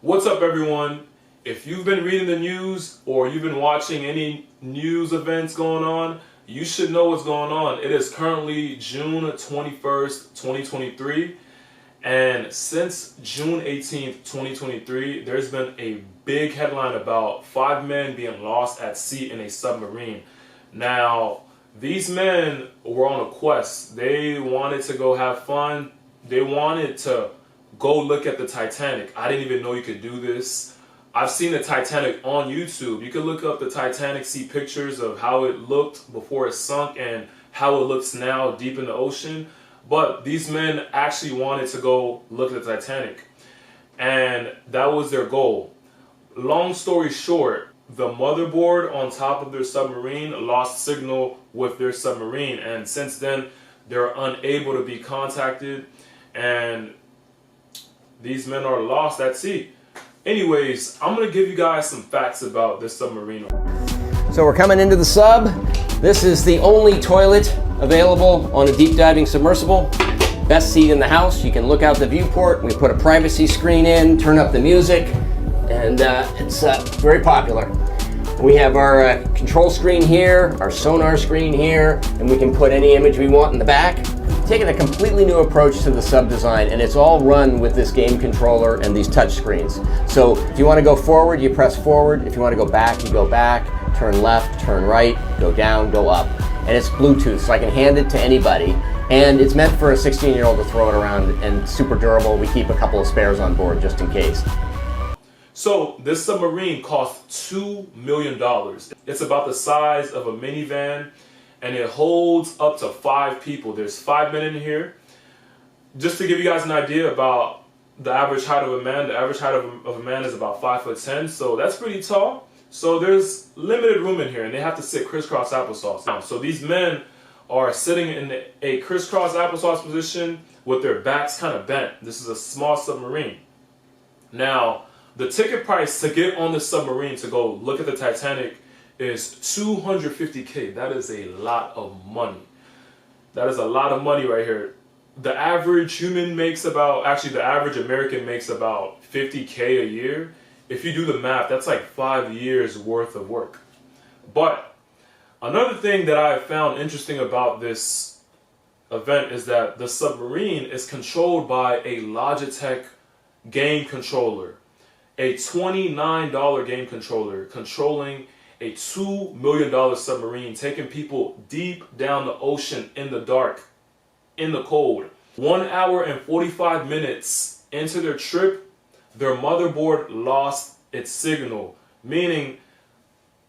What's up, everyone? If you've been reading the news or you've been watching any news events going on, you should know what's going on. It is currently June 21st, 2023. And since June 18th, 2023, there's been a big headline about 5 men being lost at sea in a submarine. Now, these men were on a quest. They wanted to go have fun. They wanted to go look at the Titanic. I didn't even know you could do this. I've seen the Titanic on YouTube. You can look up the Titanic, see pictures of how it looked before it sunk and how it looks now deep in the ocean. But these men actually wanted to go look at the Titanic, and that was their goal. Long story short, the motherboard on top of their submarine lost signal with their submarine, and since then they're unable to be contacted, and these men are lost at sea. Anyways, I'm going to give you guys some facts about this submarine. So we're coming into the sub. This is the only toilet available on a deep diving submersible. Best seat in the house. You can look out the viewport. We put a privacy screen in, turn up the music, and it's very popular. We have our control screen here, our sonar screen here, and we can put any image we want in the back. Taking a completely new approach to the sub design, and it's all run with this game controller and these touch screens. So if you want to go forward, you press forward. If you want to go back, you go back. Turn left, turn right, go down, go up. And it's Bluetooth, so I can hand it to anybody. And it's meant for a 16-year-old to throw it around, and super durable. We keep a couple of spares on board just in case. So this submarine cost $2 million. It's about the size of a minivan, and it holds up to 5 people. There's 5 men in here. Just to give you guys an idea about the average height of a man, the average height of a man is about 5'10", so that's pretty tall. So there's limited room in here, and they have to sit crisscross applesauce. So these men are sitting in a crisscross applesauce position with their backs kind of bent. This is a small submarine. Now, the ticket price to get on the submarine to go look at the Titanic is $250K. That is a lot of money. That is a lot of money right here. The average human makes about, actually the average American makes about $50K a year. If you do the math, that's like 5 years worth of work. But another thing that I found interesting about this event is that the submarine is controlled by a Logitech game controller. A $29 game controller controlling a $2 million submarine, taking people deep down the ocean in the dark, in the cold. 1 hour and 45 minutes into their trip, their motherboard lost its signal, meaning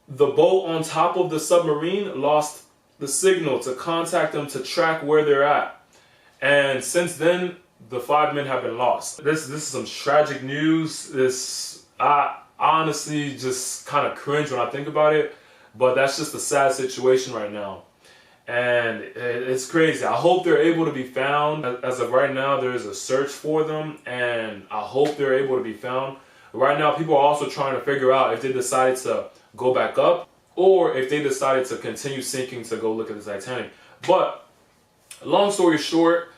the boat on top of the submarine lost the signal to contact them, to track where they're at. And since then, the 5 men have been lost. This is some tragic news. I honestly just kind of cringe when I think about it, but that's just a sad situation right now. And it's crazy. I hope they're able to be found. As of right now, there's a search for them, and I hope they're able to be found. Right now, people are also trying to figure out if they decided to go back up or if they decided to continue sinking to go look at the Titanic. But long story short,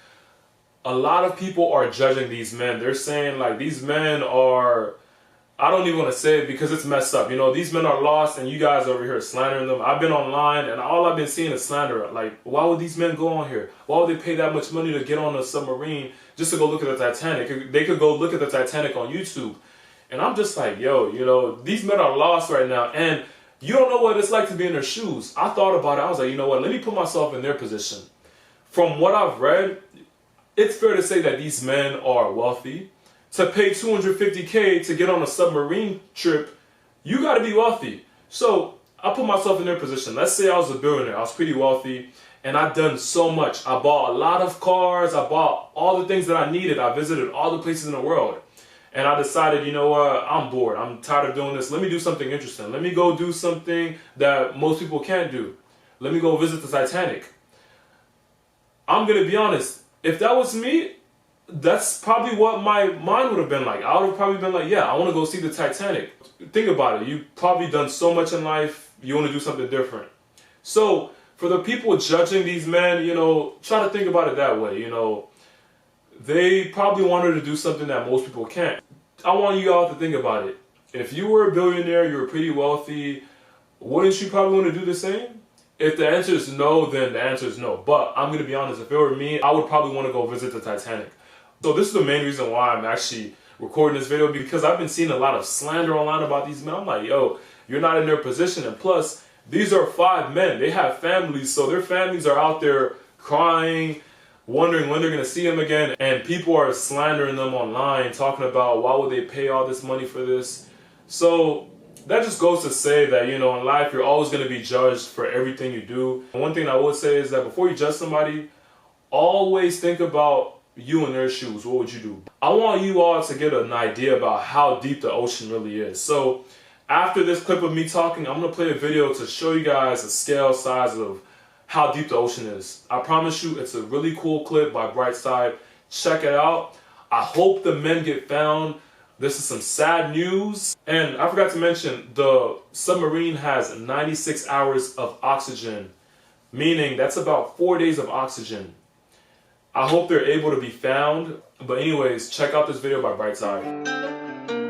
a lot of people are judging these men. They're saying like these men are, I don't even want to say it because it's messed up. You know, these men are lost and you guys over here slandering them. I've been online and all I've been seeing is slander. Like, why would these men go on here? Why would they pay that much money to get on a submarine just to go look at the Titanic? They could go look at the Titanic on YouTube. And I'm just like, yo, you know, these men are lost right now. And you don't know what it's like to be in their shoes. I thought about it. I was like, you know what? Let me put myself in their position. From what I've read, it's fair to say that these men are wealthy. To pay $250K to get on a submarine trip, you got to be wealthy. So I put myself in their position. Let's say I was a billionaire. I was pretty wealthy, and I've done so much. I bought a lot of cars. I bought all the things that I needed. I visited all the places in the world. And I decided, you know what, I'm bored. I'm tired of doing this. Let me do something interesting. Let me go do something that most people can't do. Let me go visit the Titanic. I'm going to be honest. If that was me, that's probably what my mind would have been like. I would have probably been like, yeah, I want to go see the Titanic. Think about it. You've probably done so much in life. You want to do something different. So for the people judging these men, you know, try to think about it that way. You know, they probably wanted to do something that most people can't. I want you all to think about it. If you were a billionaire, you were pretty wealthy, wouldn't you probably want to do the same? If the answer is no, then the answer is no. But I'm going to be honest, if it were me, I would probably want to go visit the Titanic. So this is the main reason why I'm actually recording this video, because I've been seeing a lot of slander online about these men. I'm like, yo, you're not in their position. And plus, these are 5 men. They have families, so their families are out there crying, wondering when they're going to see him again. And people are slandering them online, talking about why would they pay all this money for this. So that just goes to say that, you know, in life, you're always going to be judged for everything you do. And one thing I would say is that before you judge somebody, always think about you in their shoes. What would you do? I want you all to get an idea about how deep the ocean really is. So after this clip of me talking, I'm going to play a video to show you guys a scale size of how deep the ocean is. I promise you, it's a really cool clip by Brightside. Check it out. I hope the men get found. This is some sad news. And I forgot to mention, the submarine has 96 hours of oxygen, meaning that's about 4 days of oxygen. I hope they're able to be found. But anyways, check out this video by Brightside.